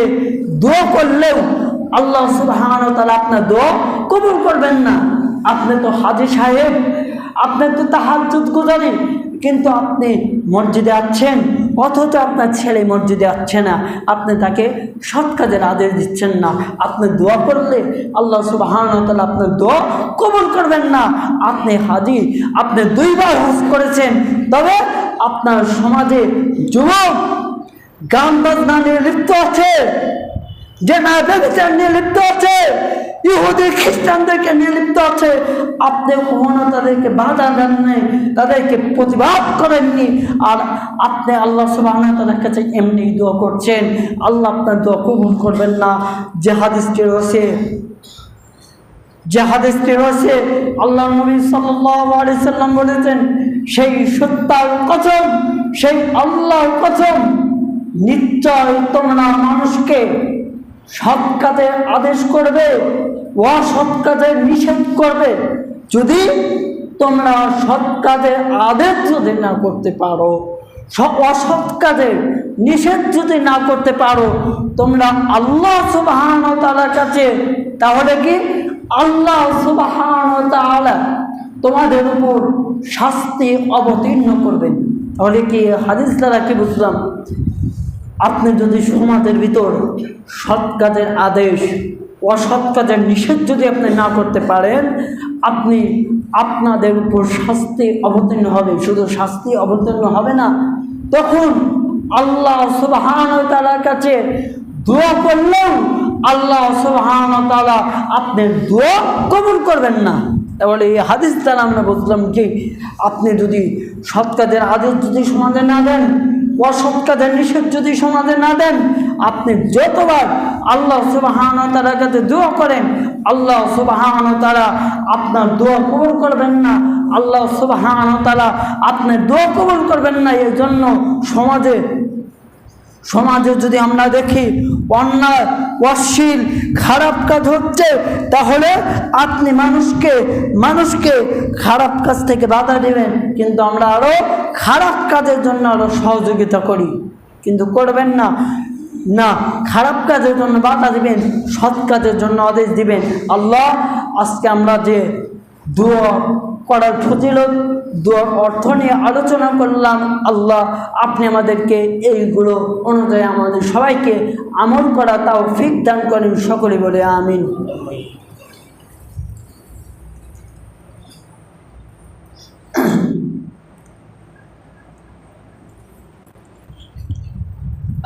দোয়া করলেও আল্লাহ সুবহানাহু ওয়া তাআলা আপনার দোয়া কবুল করবেন না। আপনি তো হাজী সাহেব, আপনি তো তাহাজ্জুদ গুজারি, কিন্তু আপনি মসজিদে আছেন, অথচ আপনার ছেলে মসজিদে আসছে না, আপনি তাকে সৎ কাজের আদেশ দিচ্ছেন না। আপনি দোয়া করলে আল্লাহ সুবহানাহু ওয়া তাআলা আপনার দোয়া কবুল করবেন না। আপনি হাজি, আপনি 2 বার হজ করেছেন, তবে আপনার সমাজে যুবক গান বাজনা নিয়ে লিপ্ত আছে, জেনা ব্যভিচার নিয়ে লিপ্ত আছে, ইহুদি খ্রিস্টানদেরকে নিয়ে লিপ্ত আছে। আপনি কখনো তাদেরকে বাধা দেননি, তাদেরকে প্রতিবাদ করেননি, আর আপনি আল্লাহ সুবহানাহু ওয়া তাআলার কাছে এমনি দোয়া করছেন, আল্লাহ আপনার দোয়া কবুল করবেন না। যে হাদিসটি রয়েছে আল্লাহ নবী সাল্লাল্লাহু আলাইহি সাল্লাম বলেছেন, সেই সত্তার কসম, সেই আল্লাহর কসম, নিশ্চয় তোমরা মানুষকে সৎ কাজের আদেশ করবে, অসৎ কাজের নিষেধ করবে। যদি তোমরা সৎ কাজের আদেশ যদি না করতে পারো, অসৎ কাজের নিষেধ যদি না করতে পারো তোমরা আল্লাহ সুবহানাহু ওয়া তাআলার কাছে, তাহলে কি আল্লাহ সুবহানাহু ওয়া তাআলা তোমাদের উপর শাস্তি অবতীর্ণ করবেন। তাহলে কি হাদিস দ্বারা কি বুঝলাম? আপনি যদি সমাজের ভিতর সৎ কাজের আদেশ, অসৎ কাজের নিষেধ যদি আপনি না করতে পারেন, আপনাদের উপর শাস্তি অবতীর্ণ হবে। শুধু শাস্তি অবতীর্ণ হবে না, তখন আল্লাহ সুবহানাহু ওয়া তাআলার কাছে দোয়া করলেও আল্লাহ সুবহানাহু ওয়া তাআলা আপনার দোয়া কবুল করবেন না। তাহলে এই হাদিস দ্বারা আমরা বুঝলাম কি, আপনি যদি সৎ কাজের আদেশ যদি সমাজে না দেন, অসৎ কাজের নিষেধ যদি সমাজে না দেন, আপনি যতবার আল্লাহ সুবহানাহু ওয়া তাআলার কাছে দোয়া করেন, আল্লাহ সুবহানাহু ওয়া তাআলা আপনার দোয়া কবুল করবেন না। আল্লাহ সুবহানাহু ওয়া তাআলা আপনার দোয়া কবুল করবেন না। এই জন্য সমাজে যদি আমরা দেখি অন্যায়, অশ্লীল, খারাপ কাজ হচ্ছে, তাহলে আপনি মানুষকে খারাপ কাজ থেকে বাধা দিবেন, কিন্তু আমরা আরো খারাপ কাজের জন্য আরো সহযোগিতা করি। কিন্তু করবেন না, খারাপ কাজের জন্য বাধা দিবেন, সৎ কাজের জন্য আদেশ দিবেন। আল্লাহ, আজকে আমরা যে দোয়া করার ফজিলত, দোয়ার অর্থ নিয়ে আলোচনা করলাম, আল্লাহ আপনি আমাদেরকে এইগুলো অনুযায়ী আমাদের সবাইকে আমল করা তৌফিক দান করেন। সকলে বলে আমিন।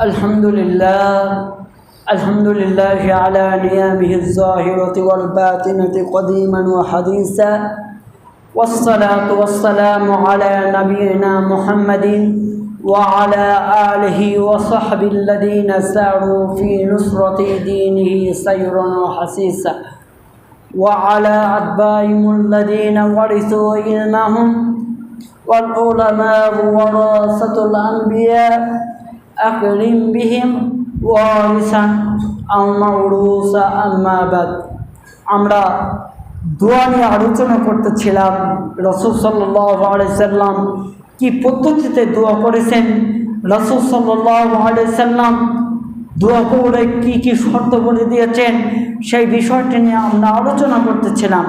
আলহামদুলিল্লাহ আলা নিয়ামিহিজ যাহিরাতি ওয়াল বাতিনাতি কদিমান ওয়া হাদিসা, والصلاة والسلام على نبينا محمد وعلى آله وصحبه الذين ساروا في نصرة دينه سيرا وحسيسا، وعلى أتباعهم الذين ورثوا علمهم، والعلماء ورثة الأنبياء، أكرم بهم وارثا أو موروثا। أما بعد، আমরা দোয়া নিয়ে আলোচনা করতেছিলাম। রাসূল সাল্লাল্লাহু আলাইহি সাল্লাম কি পদ্ধতিতে দোয়া করেছেন, রাসূল সাল্লাল্লাহু আলাইহি সাল্লাম দোয়া করে কি শর্ত বলে দিয়েছেন, সেই বিষয়টি নিয়ে আমরা আলোচনা করতেছিলাম।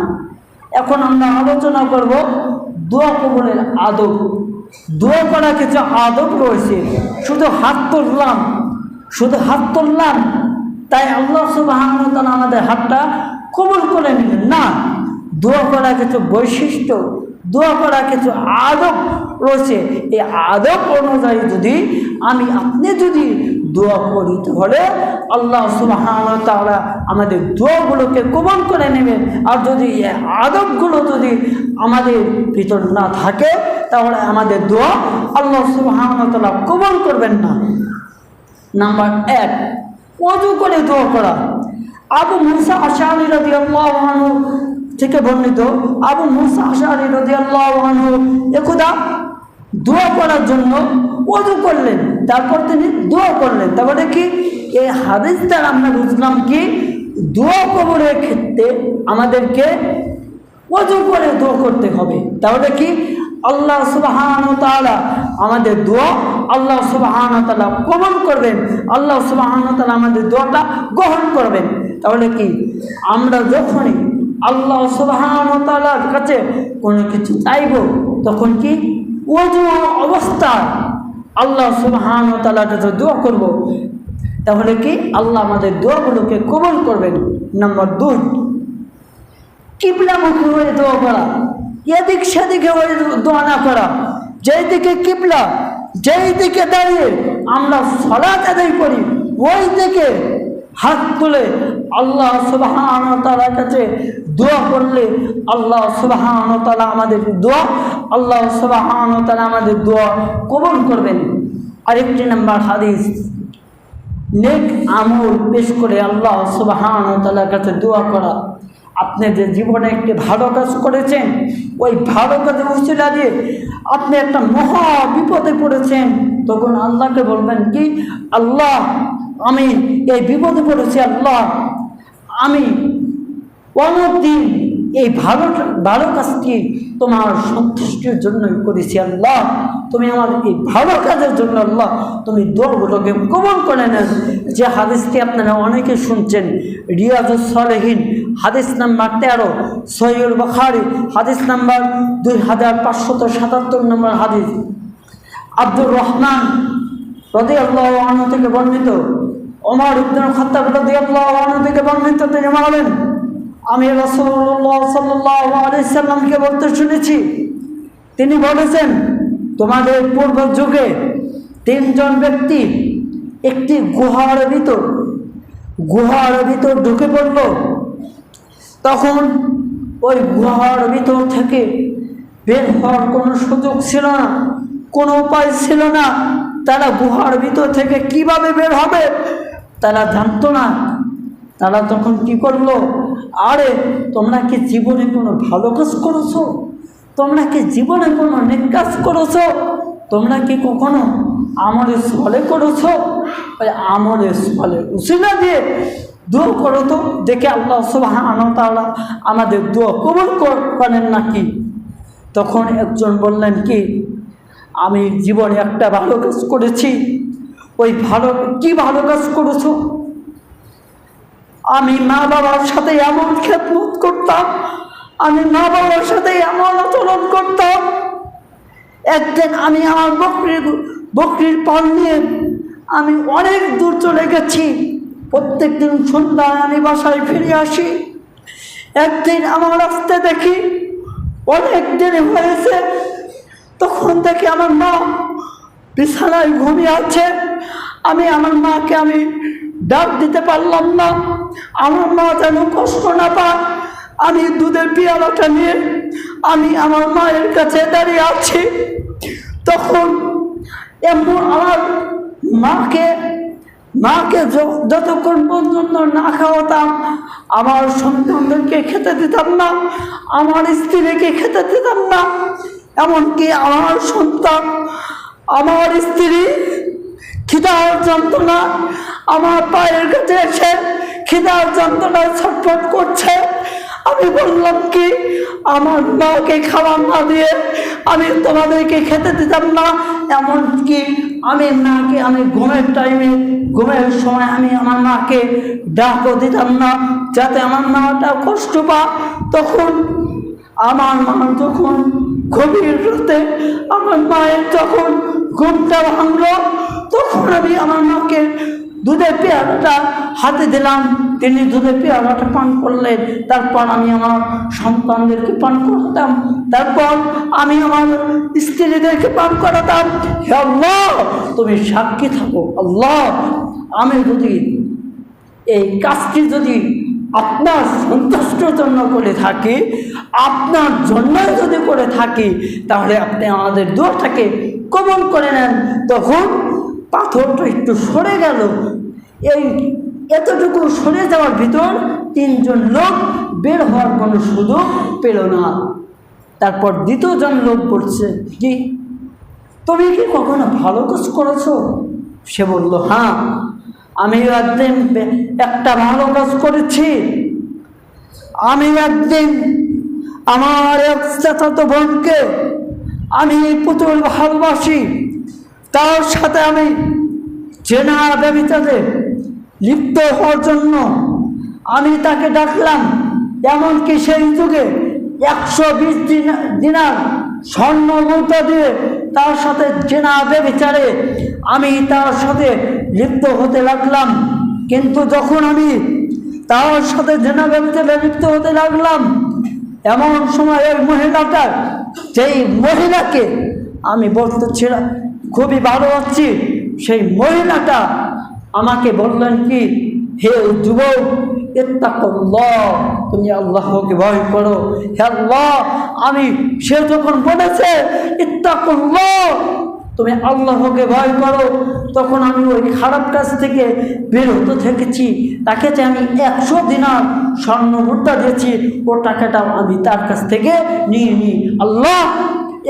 এখন আমরা আলোচনা করব দোয়া কবুলের আদব। দোয়া করা কিছু আদব রয়েছে। শুধু হাত তুললাম তাই আল্লাহ সুবহানাহু ওয়া তাআলা আমাদের হাতটা কবুল করে নিলেন না। দোয়া করা কিছু বৈশিষ্ট্য, দোয়া করা কিছু আদব রয়েছে। এই আদব অনুযায়ী আপনি যদি দোয়া করি, তাহলে আল্লাহ সুবহানাহু ওয়া তাআলা আমাদের দোয়াগুলোকে কবুল করে নেবেন। আর যদি এই আদবগুলো আমাদের ভিতর না থাকে, তাহলে আমাদের দোয়া আল্লাহ সুবহানাহু ওয়া তাআলা কবুল করবেন না। নাম্বার 1, ওযু করে দোয়া করা। আবু মুসা আশআরী রাদিয়াল্লাহু আনহু থেকে বর্ণিত, আবু মুসা আশআরী রাদিয়াল্লাহু আনহু একদা দোয়া করার জন্য ওযু করলেন, তারপর তিনি দোয়া করলেন। তারপরে কি এই হাদিস দ্বারা আমরা বুঝলাম কি দোয়া কবুলের ক্ষেত্রে আমাদেরকে ওযু করে দোয়া করতে হবে। তাহলে কি আল্লাহ সুবহানাহু ওয়া তাআলা আমাদের দোয়া আল্লাহ সুবহানাহু ওয়া তাআলা কবুল করবেন, আল্লাহ সুবহানাহু ওয়া তাআলা আমাদের দোয়াটা গ্রহণ করবেন। তাহলে কি আমরা যখনই আল্লাহ সুবহানাহু ওয়া তাআলার কাছে কোনো কিছু চাইব, তখন কি ওযু অবস্থায় আল্লাহ সুবহানাহু ওয়া তাআলার কাছে দোয়া করব, তাহলে কি আল্লাহ আমাদের দোয়াগুলোকে কবুল করবেন। নম্বর 2, কিবলামুখী হয়ে দোয়া করা, এদিক সেদিকে হয়ে দোয়া না করা। যেই দিকে কিবলা, যেই দিকে দাঁড়িয়ে আমরা সালাত আদায় করি, ওই দিকে হাত তুলে আল্লাহ সুবহানাহু ওয়া তাআলার কাছে দোয়া করলে আল্লাহ সুবহানাহু ওয়া তাআলা আমাদের দোয়া আমাদের দোয়া কবুল করবেন। আরেকটি নাম্বার হাদিস, নেক আমল পেশ করে আল্লাহ সুবহানাহু ওয়া তাআলার কাছে দোয়া করা। আপনি যে জীবনে একটি ভালো কাজ করেছেন, ওই ভালো কাজের উসিলা দিয়ে আপনি একটা মহা বিপদে পড়েছেন, তখন আল্লাহকে বলবেন কি, আল্লাহ আমি এই বিপদে পড়েছি, আল্লাহ আমি অনেকদিন এই ভালো কাজটি তোমার সন্তুষ্টির জন্যই করেছি, আল্লাহ তুমি আমার এই ভালো কাজের জন্য আল্লাহ তুমি দোয়াগুলোকে কবুল করে নেন। যে হাদিসটি আপনারা অনেকে শুনছেন, রিয়াজুস সালেহিন হাদিস নাম্বার 13, সহিহুল বুখারী হাদিস নাম্বার 2577 নম্বর হাদিস। আব্দুর রহমান রাদিয়াল্লাহু আনহু থেকে বর্ণিত, ওমর ইবনে খাত্তাব রাদিয়াল্লাহু আনহু থেকে বর্ণিত, তিনি বলেন, আমি রাসূলুল্লাহ সাল্লাল্লাহু আলাইহি সাল্লামকে বলতে শুনেছি, তিনি বলেছেন, তোমাদের পূর্ব যুগে 3 জন ব্যক্তি একটি গুহার ভিতর ঢুকে পড়ল। তখন ওই গুহার ভিতর থেকে বের হওয়ার কোনো সুযোগ ছিল না, কোনো উপায় ছিল না। তারা গুহার ভিতর থেকে কিভাবে বের হবে তারা জানতো না। তারা তখন কি করলো, আরে তোমরা কি জীবনে কোনো ভালো কাজ করেছো? তোমরা কি জীবনে কোনো নেক কাজ করেছো? তোমরা কি কখনো আমলে সলে করেছো? ওই আমলে সলে উসিলা দিয়ে দোয়া করো তো, দেখে আল্লাহ সুবহানাহু ওয়া তাআলা আমাদের দোয়া কবুল করেন নাকি। তখন একজন বললেন কি, আমি জীবনে একটা ভালো কাজ করেছি। ওই কি ভালো কাজ করেছো? আমি মা বাবার সাথে এমন খেদমত করতাম, আমি মা বাবার সাথে এমন আচরণ করতাম। একদিন আমি আমার বকরির পাল নিয়ে আমি অনেক দূর চলে গেছি। প্রত্যেকদিন সন্ধ্যায় আমি বাসায় ফিরে আসি। একদিন আমার রাস্তায় দেখি অনেক দেরি হয়েছে, তখন দেখি আমার মা বিছানায় ঘুমিয়ে আছে। আমার মাকে আমি ডাক দিতে পারলাম না, আমার মা যেন কষ্ট না পায়। আমি দুধের পেয়ালাটা নিয়ে আমি আমার মায়ের কাছে দাঁড়িয়ে আছি। তখন এমন আমার মাকে যতক্ষণ পর্যন্ত না খাওয়াতাম, আমার সন্তানদেরকে খেতে দিতাম না, আমার স্ত্রীকে খেতে দিতাম না। এমনকি আমার সন্তান, আমার স্ত্রী খিদার যন্ত্রণা আমার পায়ের কাছে এসে খিদার যন্ত্রণায় ছটফট করছে। আমি বললাম কি, আমার মাকে খাবার না দিয়ে আমি তোমাদেরকে খেতে দিতাম না। এমনকি আমি ঘুমের সময় আমি আমার মাকে ডাকও দিতাম না, যাতে আমার মাটা কষ্ট পায়। তখন আমার মা যখন গভীর রাতে আমার মায়ের যখন ঘুমটা ভাঙলো, তখন আমি আমার মাকে দুধের পেয়ালাটা হাতে দিলাম। তিনি দুধের পেয়ালাটা পান করলেন। তারপর আমি আমার সন্তানদেরকে পান করাতাম। তারপর আমি আমার স্ত্রীদেরকে পান করাতাম। হে আল্লাহ, তুমি সাক্ষী থাকো। আল্লাহ, আমি যদি এই কাজটি যদি আপনার সন্তুষ্টির জন্য করে থাকি, আপনার জন্য যদি করে থাকি, তাহলে আপনি আমাদের দোয়াটাকে কবুল করে নেন। তখন পাথরটা একটু সরে গেল। এতটুকু সরে যাওয়ার ভিতর 3 জন লোক বের হওয়ার কোনো সুযোগ পেল না। তারপর 2য় জন লোক বলছে, কি তুমি কি কখনো ভালো কাজ করেছো? সে বলল, হ্যাঁ, আমি একদিন একটা ভালো কাজ করেছি। আমি একদিন আমার এক চাচাতো বোনকে আমি প্রচুর ভালোবাসি। তার সাথে আমি জেনা ব্যভিচারে লিপ্ত হওয়ার জন্য আমি তাকে ডাকলাম। এমনকি সেই যুগে 120 দিনার স্বর্ণ মুদ্রা দিয়ে তার সাথে জেনা ব্যভিচারে আমি তার সাথে লিপ্ত হতে লাগলাম। কিন্তু যখন আমি তার সাথে জেনা ব্যভিচারে লিপ্ত হতে লাগলাম, এমন সময় ওই মহিলাটার, যেই মহিলাকে আমি বলতেছিলাম খুবই ভালোবাসছি, সেই মহিলাটা আমাকে বললেন কি, হে যুবক, ইত্তাকুল্লাহ, তুমি আল্লাহকে ভয় করো। হে আল্লাহ, সে যখন বলেছে ইত্তাকুল্লাহ, তুমি আল্লাহকে ভয় করো, তখন আমি ওই খারাপ কাজ থেকে বের হতে থেকেছি। তাকে যে আমি 100 দিনার স্বর্ণ মুদ্রা দিয়েছি, ও টাকাটাও আমি তার কাছ থেকে নিয়ে নিই। আল্লাহ,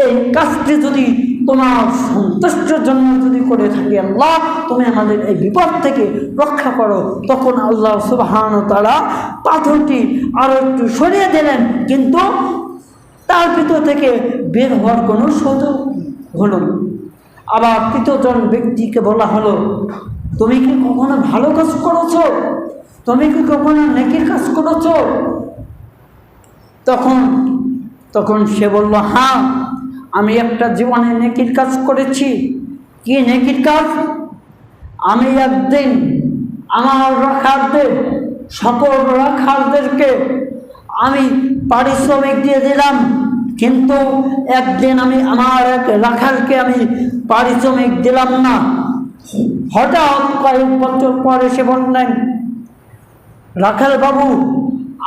এই কাজটি যদি তোমার সন্তুষ্টের জন্য যদি করে থাকি, আল্লাহ তুমি আমাদের এই বিপদ থেকে রক্ষা করো। তখন আল্লাহ সুবহানাহু ওয়া তাআলা পাথরটি আরো একটু সরিয়ে দিলেন, কিন্তু তার ভিতর থেকে বের হওয়ার কোনো সুযোগ হলো না। আবার তৃতীয়জন ব্যক্তিকে বলা হলো, তুমি কি কখনো ভালো কাজ করেছো? তুমি কি কখনো নেকির কাজ করেছো? তখন সে বলল, হ্যাঁ, আমি একটা জীবনে নেকির কাজ করেছি। কি নেকির কাজ? আমি একদিন আমার সকল রাখালদেরকে আমি পারিশ্রমিক দিয়ে দিলাম, কিন্তু একদিন আমি আমার এক রাখালকে আমি পারিশ্রমিক দিলাম না। হঠাৎ কয়েক বছর পরে সে বললেন, রাখাল বাবু,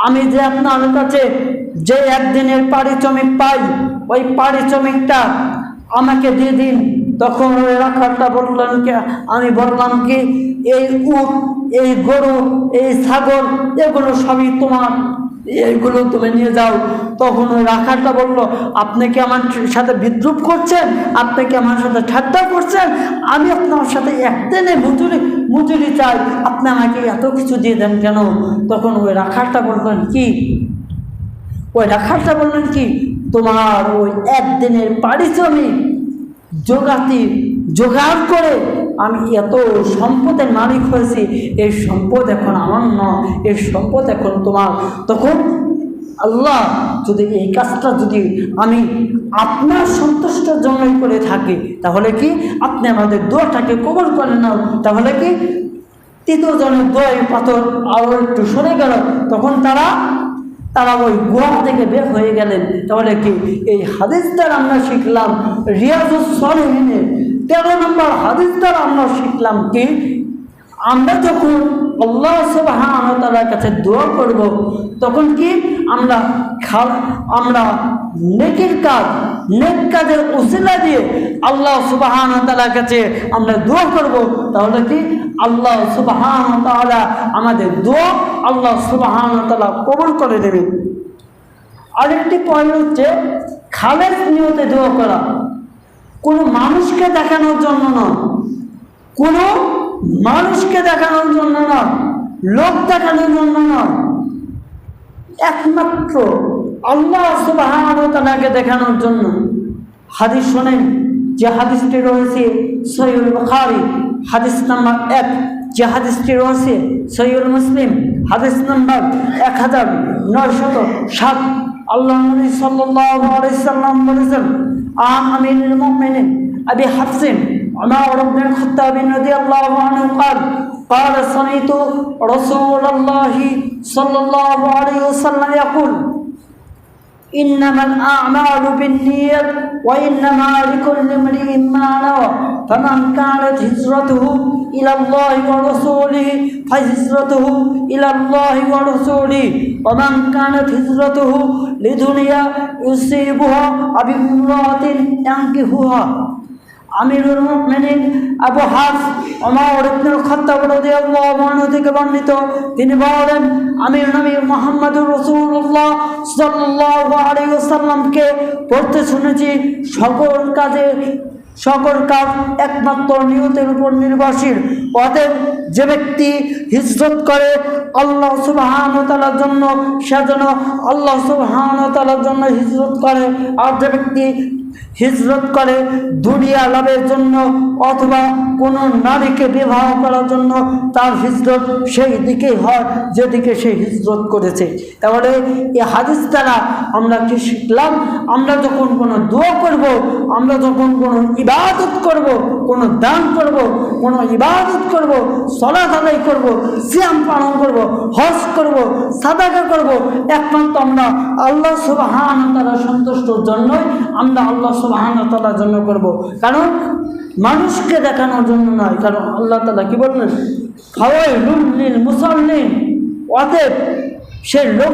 আমি যে আপনার কাছে যে একদিনের পারিশ্রমিক পাই, ওই পারিশ্রমিকটা আমাকে দিয়ে দিন। তখন ওই রাখালটা বললেন, আমি বললাম কি, এই উট, এই গরু, এই ছাগল, এগুলো সবই তোমার, এইগুলো তুমি নিয়ে যাও। তখন ওই রাখালটা বলল, আপনি কি আমার সাথে বিদ্রুপ করছেন? আপনি কি আমার সাথে ঠাট্টা করছেন? আমি আপনার সাথে একদিনে মজুরি চাই, আপনি আমাকে এত কিছু দিয়ে দেন কেন? তখন ওই রাখালটা বললেন কি, তোমার ওই একদিনের পারিশ্রমিক জোগাড় করে আমি এত সম্পদের মালিক হয়েছি, এই সম্পদ এখন আমার নয়, এই সম্পদ এখন তোমার। তখন আল্লাহ, যদি এই কাজটা যদি আমি আপনার সন্তুষ্টের জন্যই করে থাকি, তাহলে কি আপনি আমাদের দোয়াটাকে কবুল করে নাও। তাহলে কি তৃতীয়জনের দোয়ায় পাথর আরো একটু সরে গেল। তখন তারা ওই গুহা থেকে বের হয়ে গেলেন। তাহলে কি এই হাদিস দ্বারা আমরা শিখলাম, রিয়াজুস সালিহিনের 13 নম্বর হাদিস দ্বারা আমরা শিখলাম কি, আমরা যখন আল্লাহ সুবহানাহু ওয়া তাআলার কাছে দোয়া করব, তখন কি আমরা নেক কাজের উসিলা দিয়ে আল্লাহ সুবহানাহু ওয়া তাআলার কাছে আমরা দোয়া করব। তাহলে কি আল্লাহ সুবহানাহু ওয়া তাআলা আমাদের দোয়া আল্লাহ সুবহানাহু ওয়া তাআলা কবুল করে দেবেন। আরেকটি পয়েন্ট হচ্ছে খালেস নিয়তে দোয়া করা। কোনো মানুষকে দেখানোর জন্য নয়, লোক দেখানোর জন্য নয়, একমাত্র আল্লাহ সুবহানাহু ওয়া তাআলাকে দেখানোর জন্য। হাদিস শোনেন, যে হাদিসটি রয়েছে সহিহুল বুখারী হাদিস নাম্বার 1, যে হাদিসটি রয়েছে সহিহুল মুসলিম হাদিস নাম্বার 1907। আল্লাহ নবী সাল্লাল্লাহু আলাইহি সাল্লাম বলেছেন, আমিরুল মুমিনিন আবি হাফসিন উমর ইবনে খাত্তাব রাদিয়াল্লাহু আনহু قال سمعت رسول الله صلى الله عليه وسلم يقول إنما الأعمال بالنيات وإنما لكل امرئ ما نوى فمن كانت هجرته إلى الله ورسوله فهجرته إلى الله ورسوله ومن كانت هجرته لدنيا يصيبها أو امرأة ينكحها। আমিরুল মুমিনিন আবু হাফস ওমর ইবনে খাত্তাব রাদিয়াল্লাহু আনহু থেকে বর্ণিত, তিনি বলেন, আমি নবী মুহাম্মদুর রাসূলুল্লাহ সাল্লাল্লাহু আলাইহি ওয়াসাল্লামকে পড়তে শুনেছি, সকল কাজ একমাত্র নিয়তের উপর নির্ভরশীল। অতএব যে ব্যক্তি হিজরত করে আল্লাহ সুবহানাহু ওয়া তাআলার জন্য, সে যেন আল্লাহ সুবহানাহু ওয়া তাআলার জন্য হিজরত করে। আর যে ব্যক্তি হিজরত করে দুনিয়া লাভের জন্য অথবা কোনো নারীকে বিবাহ করার জন্য তার হিজরত সেই দিকেই হয় যেদিকে সে হিজরত করেছে। তাহলে এই হাদিস দ্বারা আমরা কি শিখলাম? আমরা যখন কোনো দোয়া করব, আমরা যখন কোনো ইবাদত করব, কোনো দান করব, কোনো ইবাদত করব, সালাত আদায় করব, সিয়াম পালন করব, হজ করব, সাদাকা করব, একমাত্র আমরা আল্লাহ সুবহানাহু ওয়া তাআলা সন্তুষ্টর জন্যই আমরা আল্লাহ সুবহানাহু ওয়া তাআলার জন্য করব। কারণ মানুষকে দেখানোর জন্য নয়। কারণ আল্লাহ তাআলা কি বললেন? ফাওয়াইলুল লিল মুসাল্লিন, অতএব সে লোক